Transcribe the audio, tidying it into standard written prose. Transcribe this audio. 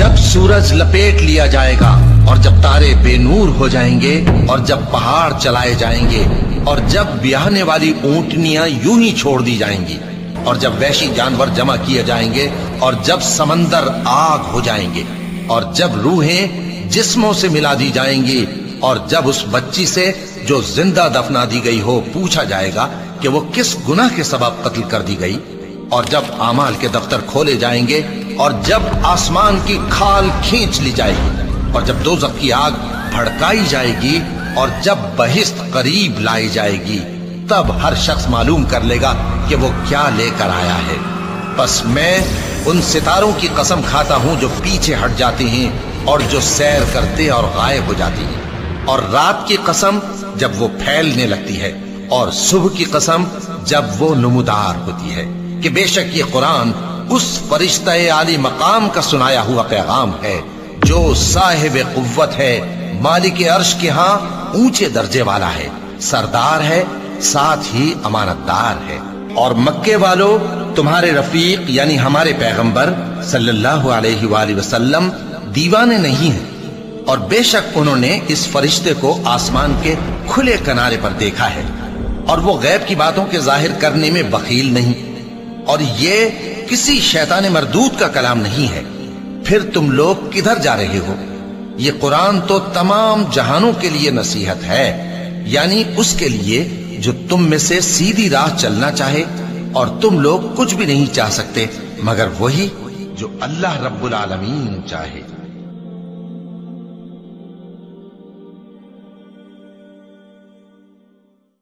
جب سورج لپیٹ لیا جائے گا اور جب تارے بے نور ہو جائیں گے اور جب پہاڑ چلائے جائیں گے اور جب بیاہنے والی اونٹنیاں یوں ہی چھوڑ دی جائیں گی اور جب وحشی جانور جمع کیے جائیں گے اور جب سمندر آگ ہو جائیں گے اور جب روحیں جسموں سے ملا دی جائیں گی اور جب اس بچی سے جو زندہ دفنا دی گئی ہو پوچھا جائے گا کہ وہ کس گناہ کے سبب قتل کر دی گئی، اور جب اعمال کے دفتر کھولے جائیں گے اور جب آسمان کی کھال کھینچ لی جائے گی اور جب دوزخ کی آگ بھڑکائی جائے گی اور جب بہشت قریب لائی جائے گی، تب ہر شخص معلوم کر لے گا کہ وہ کیا لے کر آیا ہے۔ پس میں ان ستاروں کی قسم کھاتا ہوں جو پیچھے ہٹ جاتے ہیں اور جو سیر کرتے اور غائب ہو جاتی ہیں، اور رات کی قسم جب وہ پھیلنے لگتی ہے، اور صبح کی قسم جب وہ نمودار ہوتی ہے، کہ بے شک یہ قرآن اس فرشتہ عالی مقام کا سنایا ہوا پیغام ہے جو صاحب قوت ہے، مالک عرش کے ہاں اونچے درجے والا ہے، سردار ہے، ساتھ ہی امانت دار ہے۔ اور مکے والو تمہارے رفیق یعنی ہمارے پیغمبر صلی اللہ علیہ وآلہ وسلم دیوانے نہیں ہیں، اور بے شک انہوں نے اس فرشتے کو آسمان کے کھلے کنارے پر دیکھا ہے، اور وہ غیب کی باتوں کے ظاہر کرنے میں بخیل نہیں، اور یہ کسی شیطان مردود کا کلام نہیں ہے۔ پھر تم لوگ کدھر جا رہے ہو؟ یہ قرآن تو تمام جہانوں کے لیے نصیحت ہے، یعنی اس کے لیے جو تم میں سے سیدھی راہ چلنا چاہے، اور تم لوگ کچھ بھی نہیں چاہ سکتے مگر وہی جو اللہ رب العالمین چاہے۔